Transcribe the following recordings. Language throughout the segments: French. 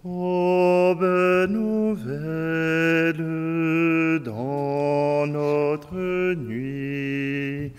Ô bonne nouvelle dans notre nuit,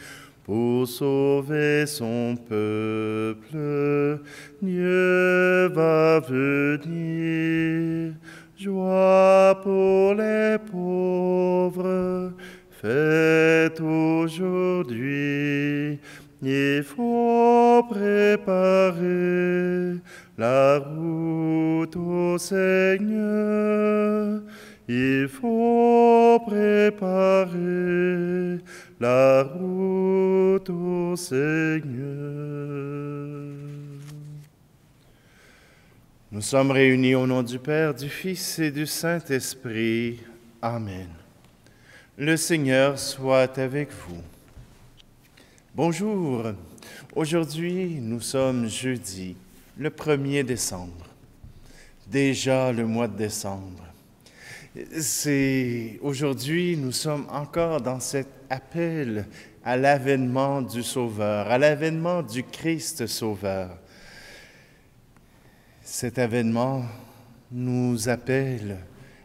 pour sauver son peuple, Dieu va venir. Joie pour les pauvres, fête aujourd'hui. Il faut préparer la route au Seigneur. Il faut préparer la route au Seigneur. Nous sommes réunis au nom du Père, du Fils et du Saint-Esprit. Amen. Le Seigneur soit avec vous. Bonjour. Aujourd'hui, nous sommes jeudi, le 1er décembre. Déjà le mois de décembre. Aujourd'hui, nous sommes encore dans cet appel à l'avènement du Sauveur, à l'avènement du Christ Sauveur. Cet avènement nous appelle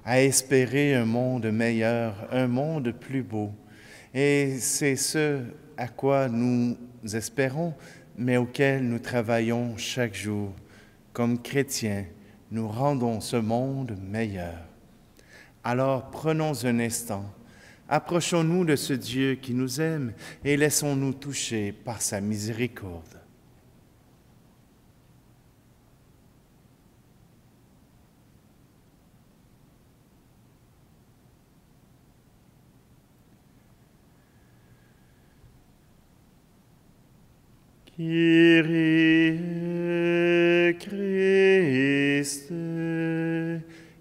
à espérer un monde meilleur, un monde plus beau. Et c'est ce à quoi nous espérons, mais auquel nous travaillons chaque jour. Comme chrétiens, nous rendons ce monde meilleur. Alors prenons un instant, approchons-nous de ce Dieu qui nous aime et laissons-nous toucher par sa miséricorde. Kyrie Christe,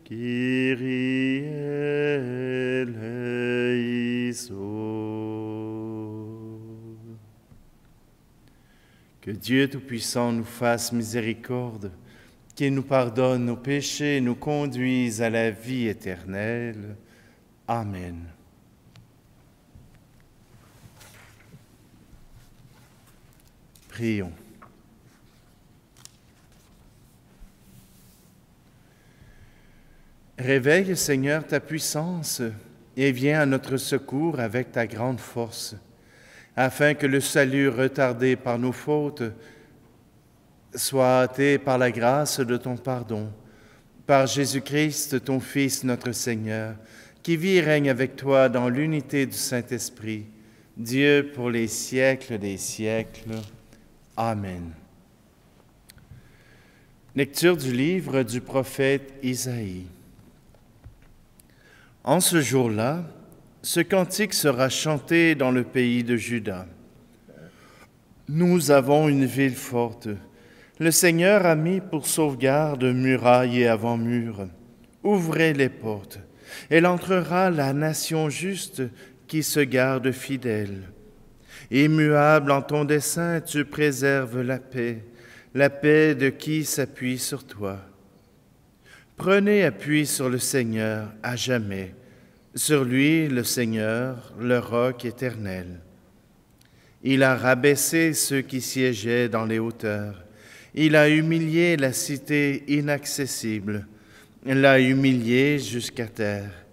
Kyrie eleison. Que Dieu Tout-Puissant nous fasse miséricorde, qu'il nous pardonne nos péchés et nous conduise à la vie éternelle. Amen. Prions. Réveille, Seigneur, ta puissance et viens à notre secours avec ta grande force, afin que le salut retardé par nos fautes soit hâté par la grâce de ton pardon, par Jésus-Christ, ton Fils, notre Seigneur, qui vit et règne avec toi dans l'unité du Saint-Esprit, Dieu pour les siècles des siècles. Amen. Lecture du livre du prophète Isaïe. En ce jour-là, ce cantique sera chanté dans le pays de Juda. Nous avons une ville forte. Le Seigneur a mis pour sauvegarde murailles et avant-murs. Ouvrez les portes. Elle entrera la nation juste qui se garde fidèle. Immuable en ton dessein, tu préserves la paix de qui s'appuie sur toi. Prenez appui sur le Seigneur à jamais, sur lui, le Seigneur, le roc éternel. Il a rabaissé ceux qui siégeaient dans les hauteurs. Il a humilié la cité inaccessible, l'a humiliée jusqu'à terre,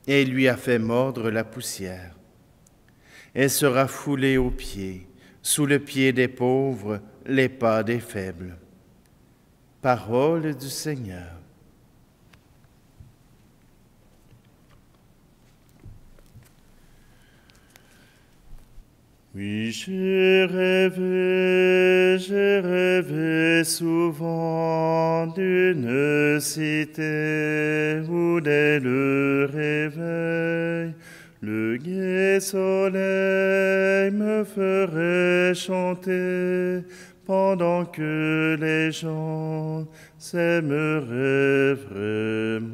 et lui a fait mordre la poussière. Elle sera foulée aux pieds, sous le pied des pauvres, les pas des faibles. Parole du Seigneur. Oui, j'ai rêvé souvent d'une cité où dès le réveil, le gai soleil me ferait chanter pendant que les gens s'aimeraient vraiment.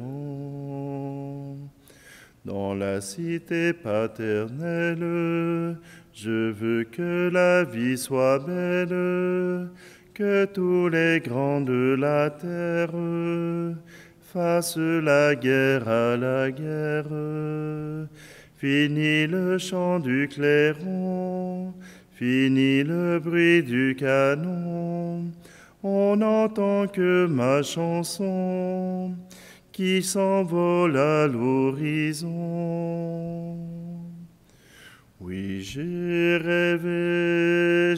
Dans la cité paternelle, je veux que la vie soit belle, que tous les grands de la terre fassent la guerre à la guerre. Fini le chant du clairon, fini le bruit du canon. on n'entend que ma chanson qui s'envole à l'horizon. Oui, j'ai rêvé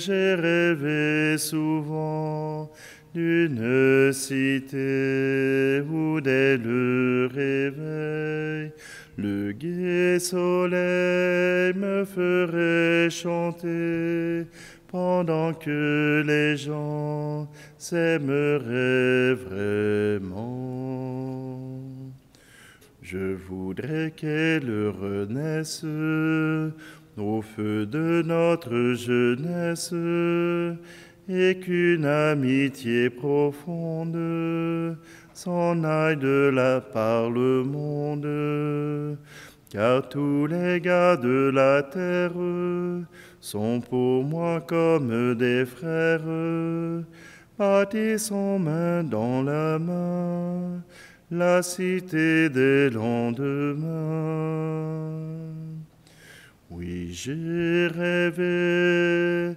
souvent d'une cité où dès le réveil, le gai soleil me ferait chanter pendant que les gens s'aimeraient vraiment. Je voudrais qu'elle renaisse au feu de notre jeunesse et qu'une amitié profonde s'en aille de là par le monde, car tous les gars de la terre sont pour moi comme des frères, bâtissons main dans la main la cité des lendemains. Oui, j'ai rêvé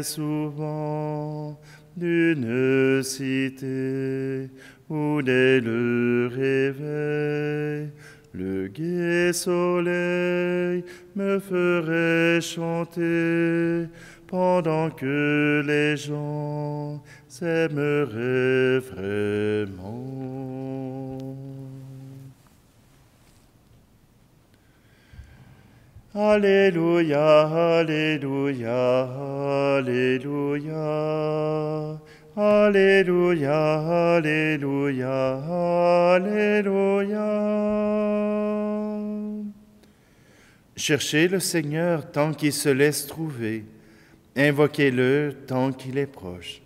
souvent d'une cité où dès le réveil, le gai soleil me ferait chanter pendant que les gens s'aimeraient vraiment. Alléluia, Alléluia, Alléluia, Alléluia, Alléluia, Alléluia. Cherchez le Seigneur tant qu'il se laisse trouver, invoquez-le tant qu'il est proche.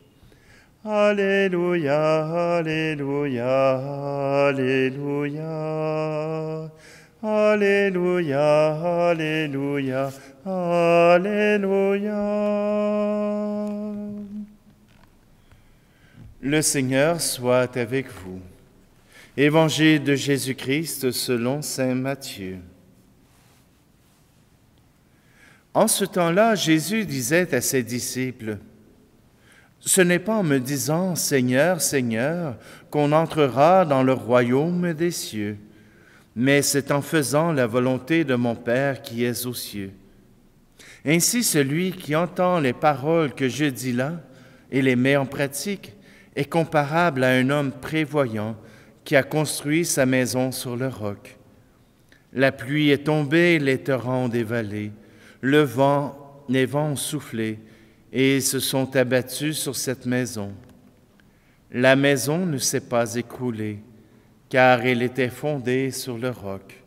Alléluia, Alléluia, Alléluia. Alléluia, Alléluia, Alléluia. Le Seigneur soit avec vous. Évangile de Jésus-Christ selon saint Matthieu. En ce temps-là, Jésus disait à ses disciples, « Ce n'est pas en me disant « Seigneur, Seigneur » qu'on entrera dans le royaume des cieux. Mais c'est en faisant la volonté de mon Père qui est aux cieux. Ainsi, celui qui entend les paroles que je dis là et les met en pratique est comparable à un homme prévoyant qui a construit sa maison sur le roc. La pluie est tombée, les torrents ont dévalé, les vents ont soufflé et se sont abattus sur cette maison. La maison ne s'est pas écroulée, car elle était fondée sur le roc.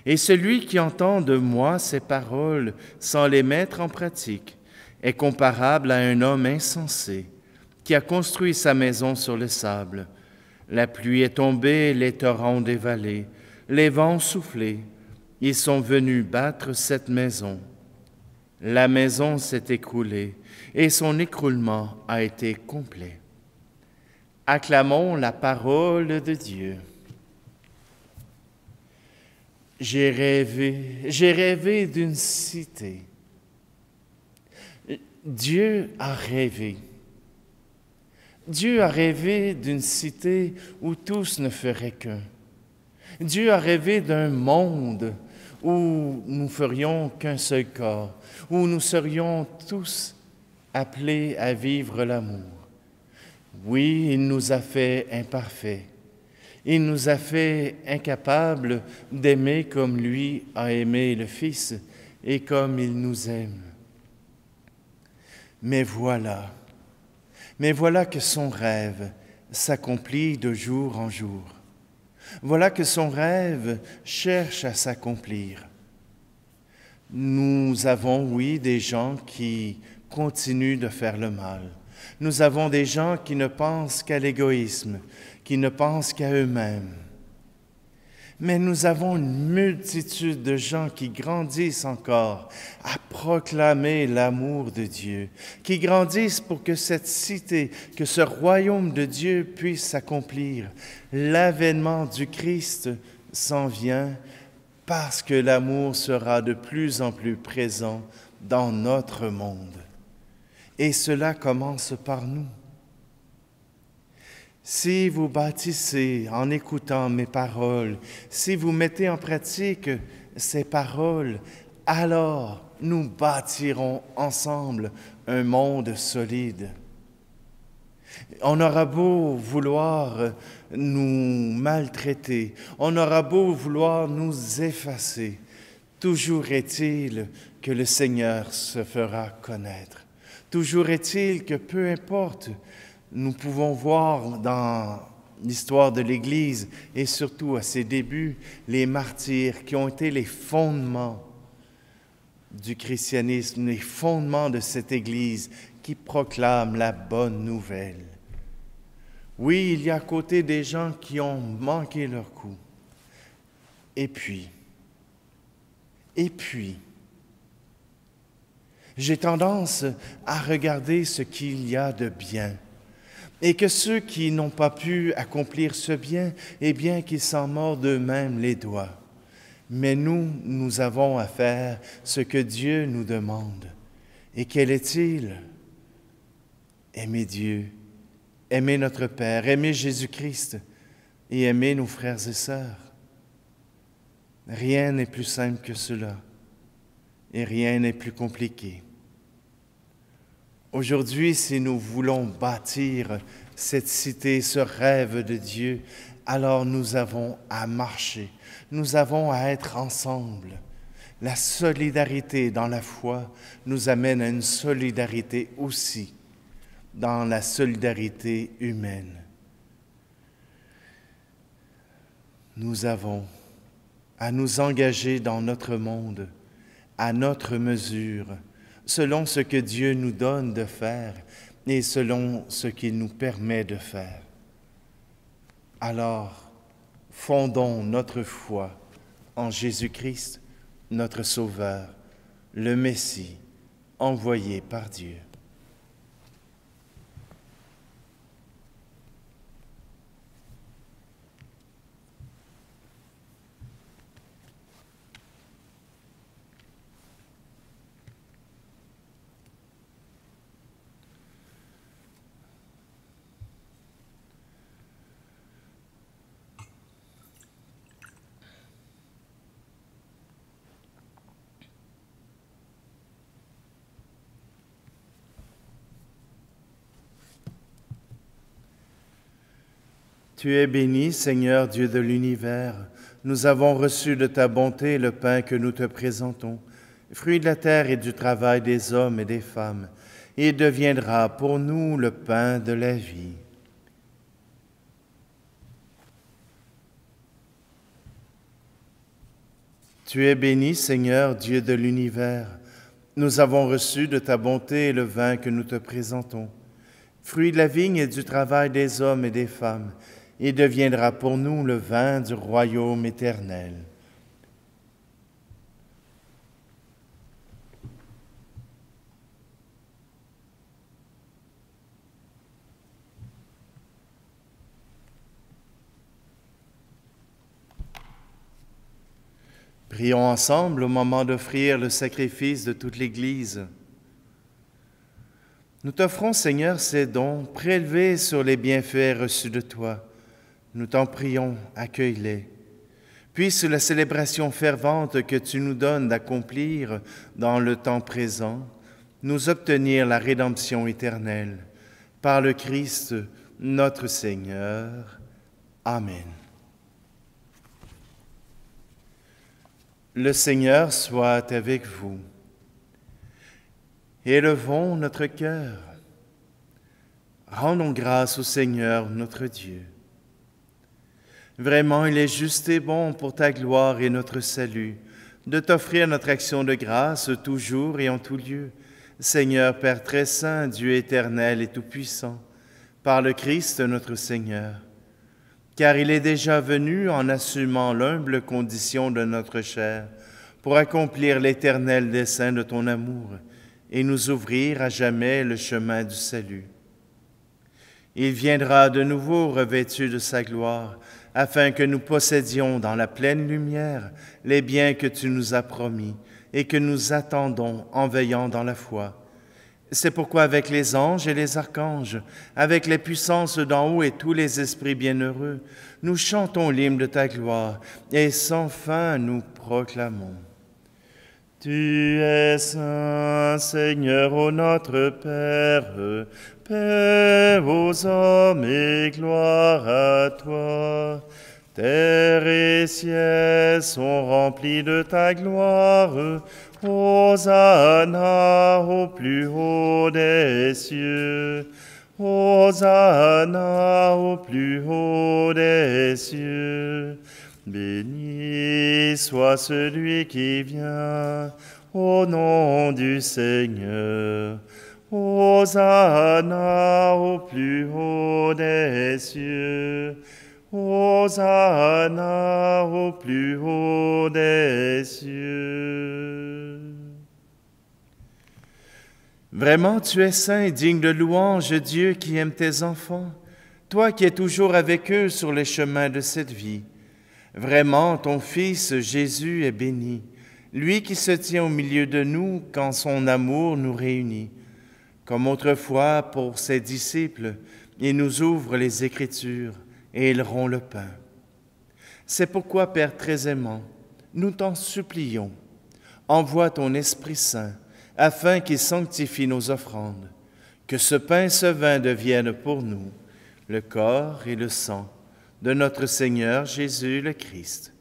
Et celui qui entend de moi ces paroles sans les mettre en pratique est comparable à un homme insensé qui a construit sa maison sur le sable. La pluie est tombée, les torrents ont dévalé, les vents ont soufflé, ils sont venus battre cette maison. La maison s'est écroulée et son écroulement a été complet. Acclamons la parole de Dieu. J'ai rêvé d'une cité. Dieu a rêvé. Dieu a rêvé d'une cité où tous ne feraient qu'un. Dieu a rêvé d'un monde où nous ferions qu'un seul corps, où nous serions tous appelés à vivre l'amour. Oui, il nous a fait imparfaits. Il nous a fait incapables d'aimer comme lui a aimé le Fils et comme il nous aime. Mais voilà que son rêve s'accomplit de jour en jour. Voilà que son rêve cherche à s'accomplir. Nous avons, oui, des gens qui continuent de faire le mal. Nous avons des gens qui ne pensent qu'à l'égoïsme, qui ne pensent qu'à eux-mêmes. Mais nous avons une multitude de gens qui grandissent encore à proclamer l'amour de Dieu, qui grandissent pour que cette cité, que ce royaume de Dieu puisse s'accomplir. L'avènement du Christ s'en vient parce que l'amour sera de plus en plus présent dans notre monde. Et cela commence par nous. Si vous bâtissez en écoutant mes paroles, si vous mettez en pratique ces paroles, alors nous bâtirons ensemble un monde solide. On aura beau vouloir nous maltraiter, on aura beau vouloir nous effacer, toujours est-il que le Seigneur se fera connaître. Toujours est-il que peu importe, nous pouvons voir dans l'histoire de l'Église et surtout à ses débuts, les martyrs qui ont été les fondements du christianisme, les fondements de cette Église qui proclame la bonne nouvelle. Oui, il y a à côté des gens qui ont manqué leur coup. Et puis, j'ai tendance à regarder ce qu'il y a de bien et que ceux qui n'ont pas pu accomplir ce bien, eh bien qu'ils s'en mordent eux-mêmes les doigts. Mais nous avons à faire ce que Dieu nous demande. Et quel est-il? Aimer Dieu, aimer notre Père, aimer Jésus-Christ et aimer nos frères et sœurs. Rien n'est plus simple que cela et rien n'est plus compliqué. Aujourd'hui, si nous voulons bâtir cette cité, ce rêve de Dieu, alors nous avons à marcher, nous avons à être ensemble. La solidarité dans la foi nous amène à une solidarité aussi dans la solidarité humaine. Nous avons à nous engager dans notre monde, à notre mesure, selon ce que Dieu nous donne de faire et selon ce qu'il nous permet de faire. Alors, fondons notre foi en Jésus-Christ, notre Sauveur, le Messie, envoyé par Dieu. Tu es béni, Seigneur Dieu de l'univers. Nous avons reçu de ta bonté le pain que nous te présentons, fruit de la terre et du travail des hommes et des femmes. Il deviendra pour nous le pain de la vie. Tu es béni, Seigneur Dieu de l'univers. Nous avons reçu de ta bonté le vin que nous te présentons, fruit de la vigne et du travail des hommes et des femmes. Il deviendra pour nous le vin du royaume éternel. Prions ensemble au moment d'offrir le sacrifice de toute l'Église. Nous t'offrons, Seigneur, ces dons prélevés sur les bienfaits reçus de toi. Nous t'en prions, accueille-les. Puisse la célébration fervente que tu nous donnes d'accomplir dans le temps présent nous obtenir la rédemption éternelle. Par le Christ, notre Seigneur. Amen. Le Seigneur soit avec vous. Élevons notre cœur. Rendons grâce au Seigneur notre Dieu. Vraiment, il est juste et bon pour ta gloire et notre salut de t'offrir notre action de grâce toujours et en tout lieu. Seigneur Père très saint, Dieu éternel et tout-puissant, par le Christ notre Seigneur. Car il est déjà venu en assumant l'humble condition de notre chair pour accomplir l'éternel dessein de ton amour et nous ouvrir à jamais le chemin du salut. Il viendra de nouveau revêtu de sa gloire, afin que nous possédions dans la pleine lumière les biens que tu nous as promis et que nous attendons en veillant dans la foi. C'est pourquoi avec les anges et les archanges, avec les puissances d'en haut et tous les esprits bienheureux, nous chantons l'hymne de ta gloire et sans fin nous proclamons. Tu es saint, Seigneur, ô notre Père, paix aux hommes et gloire à toi. Terre et ciel sont remplis de ta gloire. Hosanna au plus haut des cieux. Hosanna au plus haut des cieux. Béni soit celui qui vient au nom du Seigneur. Hosanna au plus haut des cieux. Hosanna au plus haut des cieux. Vraiment, tu es saint et digne de louange, Dieu qui aime tes enfants, toi qui es toujours avec eux sur les chemins de cette vie. Vraiment, ton Fils Jésus est béni, lui qui se tient au milieu de nous quand son amour nous réunit. Comme autrefois pour ses disciples, il nous ouvre les Écritures et il rompt le pain. C'est pourquoi, Père très aimant, nous t'en supplions, envoie ton Esprit Saint afin qu'il sanctifie nos offrandes, que ce pain et ce vin deviennent pour nous le corps et le sang de notre Seigneur Jésus le Christ.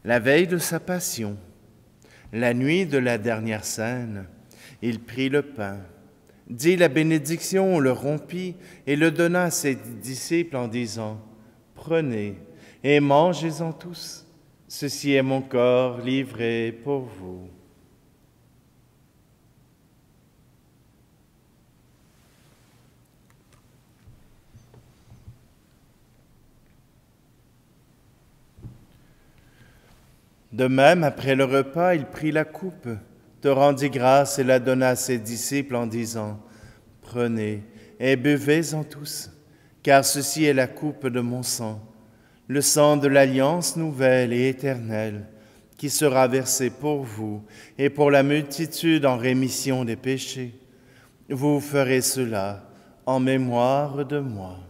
La veille de sa passion, la nuit de la dernière scène, il prit le pain, dit la bénédiction, le rompit et le donna à ses disciples en disant « Prenez et mangez-en tous, ceci est mon corps livré pour vous. » De même, après le repas, il prit la coupe, te rendit grâce et la donna à ses disciples en disant « Prenez et buvez-en tous, car ceci est la coupe de mon sang, le sang de l'alliance nouvelle et éternelle, qui sera versé pour vous et pour la multitude en rémission des péchés. Vous ferez cela en mémoire de moi. »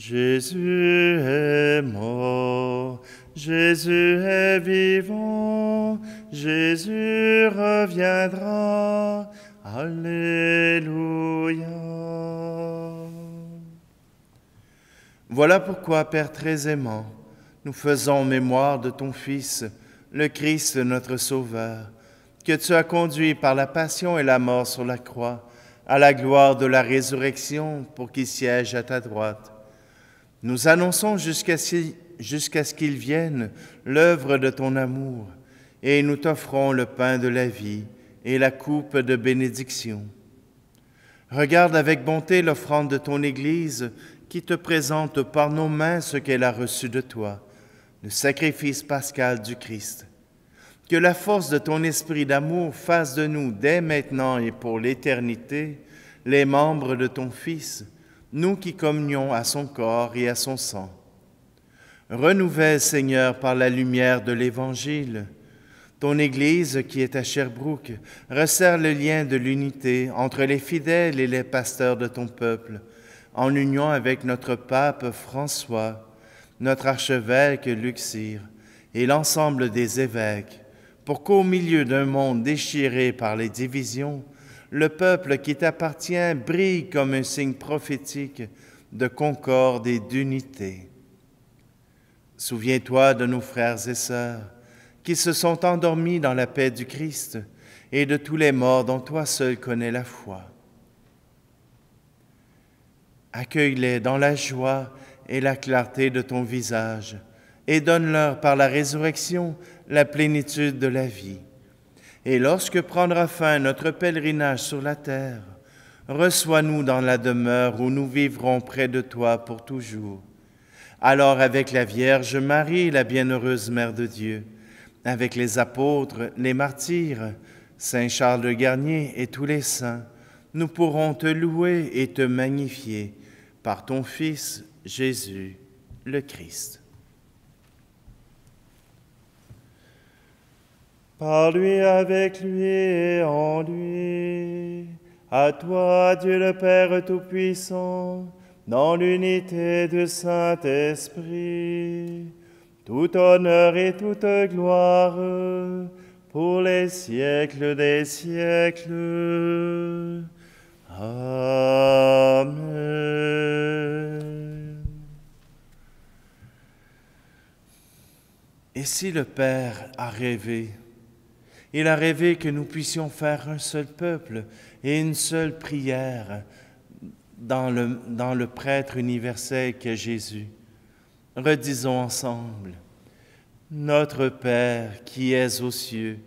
Jésus est mort, Jésus est vivant, Jésus reviendra. Alléluia. Voilà pourquoi, Père très aimant, nous faisons mémoire de ton Fils, le Christ notre Sauveur, que tu as conduit par la passion et la mort sur la croix, à la gloire de la résurrection pour qu'il siège à ta droite. Nous annonçons jusqu'à ce qu'il vienne l'œuvre de ton amour, et nous t'offrons le pain de la vie et la coupe de bénédiction. Regarde avec bonté l'offrande de ton Église qui te présente par nos mains ce qu'elle a reçu de toi, le sacrifice pascal du Christ. Que la force de ton esprit d'amour fasse de nous, dès maintenant et pour l'éternité, les membres de ton Fils, nous qui communions à son corps et à son sang. Renouvelle, Seigneur, par la lumière de l'Évangile, ton Église qui est à Sherbrooke, resserre le lien de l'unité entre les fidèles et les pasteurs de ton peuple, en union avec notre pape François, notre archevêque Luxire et l'ensemble des évêques, pour qu'au milieu d'un monde déchiré par les divisions, le peuple qui t'appartient brille comme un signe prophétique de concorde et d'unité. Souviens-toi de nos frères et sœurs qui se sont endormis dans la paix du Christ et de tous les morts dont toi seul connais la foi. Accueille-les dans la joie et la clarté de ton visage et donne-leur par la résurrection la plénitude de la vie. Et lorsque prendra fin notre pèlerinage sur la terre, reçois-nous dans la demeure où nous vivrons près de toi pour toujours. Alors avec la Vierge Marie, la bienheureuse Mère de Dieu, avec les apôtres, les martyrs, Saint Charles de Garnier et tous les saints, nous pourrons te louer et te magnifier par ton Fils, Jésus, le Christ. Par lui, avec lui et en lui, à toi, Dieu le Père Tout-Puissant, dans l'unité du Saint-Esprit, tout honneur et toute gloire pour les siècles des siècles. Amen. Et si le Père a rêvé, il a rêvé que nous puissions faire un seul peuple et une seule prière dans le prêtre universel qu'est Jésus. Redisons ensemble. Notre Père qui es aux cieux,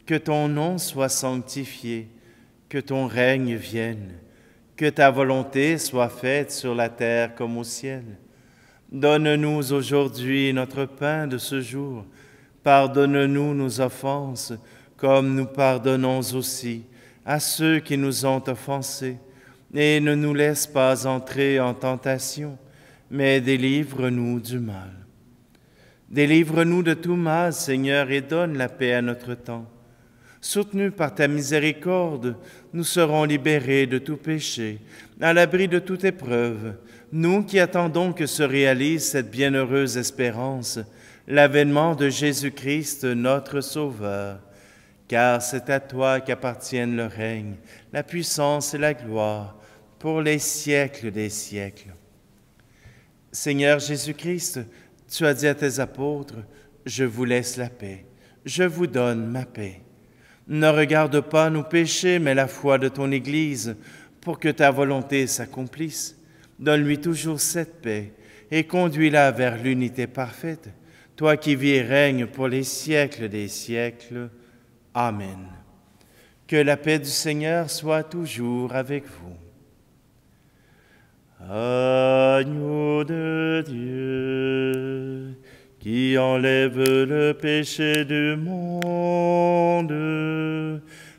que ton nom soit sanctifié, que ton règne vienne, que ta volonté soit faite sur la terre comme au ciel. Donne-nous aujourd'hui notre pain de ce jour. Pardonne-nous nos offenses, comme nous pardonnons aussi à ceux qui nous ont offensés. Et ne nous laisse pas entrer en tentation, mais délivre-nous du mal. Délivre-nous de tout mal, Seigneur, et donne la paix à notre temps. Soutenus par ta miséricorde, nous serons libérés de tout péché, à l'abri de toute épreuve, nous qui attendons que se réalise cette bienheureuse espérance, l'avènement de Jésus-Christ, notre Sauveur. Car c'est à toi qu'appartiennent le règne, la puissance et la gloire, pour les siècles des siècles. Seigneur Jésus-Christ, tu as dit à tes apôtres, « Je vous laisse la paix, je vous donne ma paix. » Ne regarde pas nos péchés, mais la foi de ton Église, pour que ta volonté s'accomplisse. Donne-lui toujours cette paix et conduis-la vers l'unité parfaite, toi qui vis et règnes pour les siècles des siècles. Amen. Que la paix du Seigneur soit toujours avec vous. Agneau de Dieu, qui enlève le péché du monde,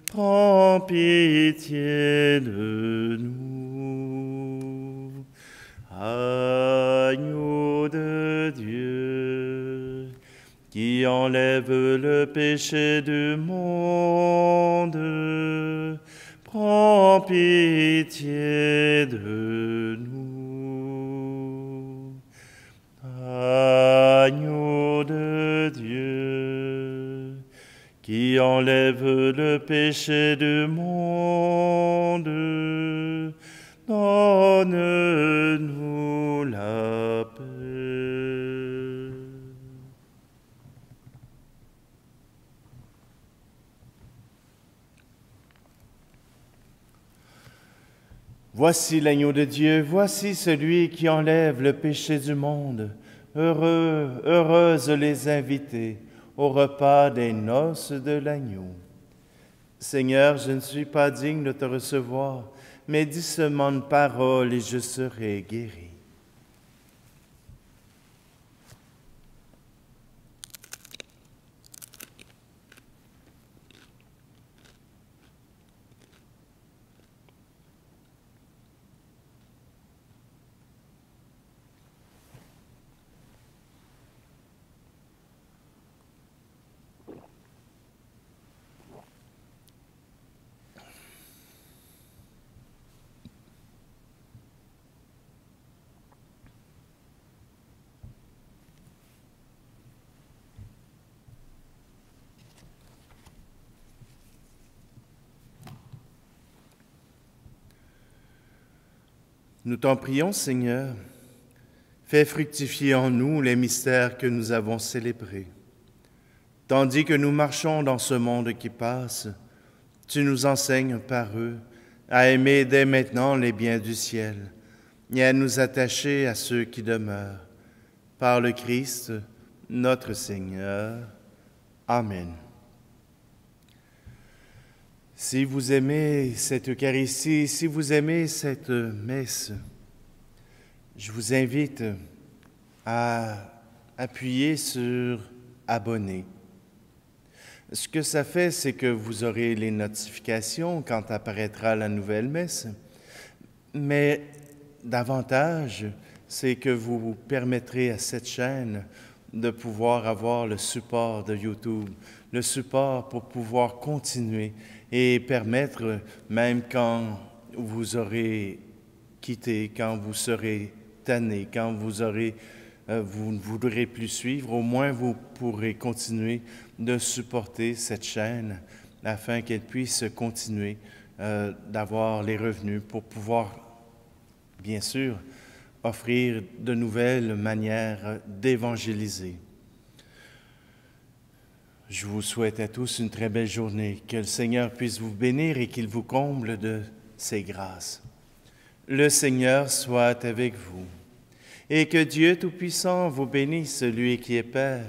prends pitié de nous. Agneau de Dieu, qui enlève le péché du monde, prends pitié de nous. Agneau de Dieu, qui enlève le péché du monde, donne-nous la paix. Voici l'agneau de Dieu, voici celui qui enlève le péché du monde. Heureux, heureuses les invités au repas des noces de l'agneau. Seigneur, je ne suis pas digne de te recevoir, mais dis seulement une parole et je serai guéri. Nous t'en prions, Seigneur, fais fructifier en nous les mystères que nous avons célébrés. Tandis que nous marchons dans ce monde qui passe, tu nous enseignes par eux à aimer dès maintenant les biens du ciel et à nous attacher à ceux qui demeurent. Par le Christ, notre Seigneur. Amen. Si vous aimez cette Eucharistie, si vous aimez cette messe, je vous invite à appuyer sur « Abonner ». Ce que ça fait, c'est que vous aurez les notifications quand apparaîtra la nouvelle messe. Mais davantage, c'est que vous permettrez à cette chaîne de pouvoir avoir le support de YouTube, le support pour pouvoir continuer et permettre, même quand vous aurez quitté, quand vous serez tanné, quand vous ne voudrez plus suivre, au moins vous pourrez continuer de supporter cette chaîne afin qu'elle puisse continuer d'avoir les revenus pour pouvoir, bien sûr, offrir de nouvelles manières d'évangéliser. Je vous souhaite à tous une très belle journée, que le Seigneur puisse vous bénir et qu'il vous comble de ses grâces. Le Seigneur soit avec vous et que Dieu Tout-Puissant vous bénisse, lui qui est Père,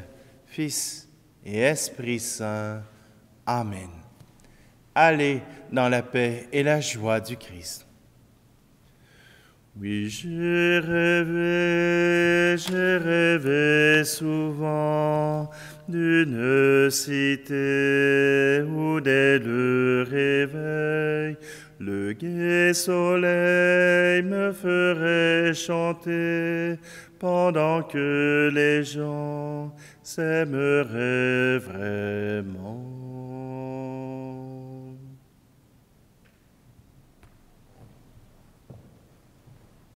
Fils et Esprit Saint. Amen. Allez dans la paix et la joie du Christ. Oui, j'ai rêvé souvent d'une cité où dès le réveil, le gai soleil me ferait chanter pendant que les gens s'aimeraient vraiment.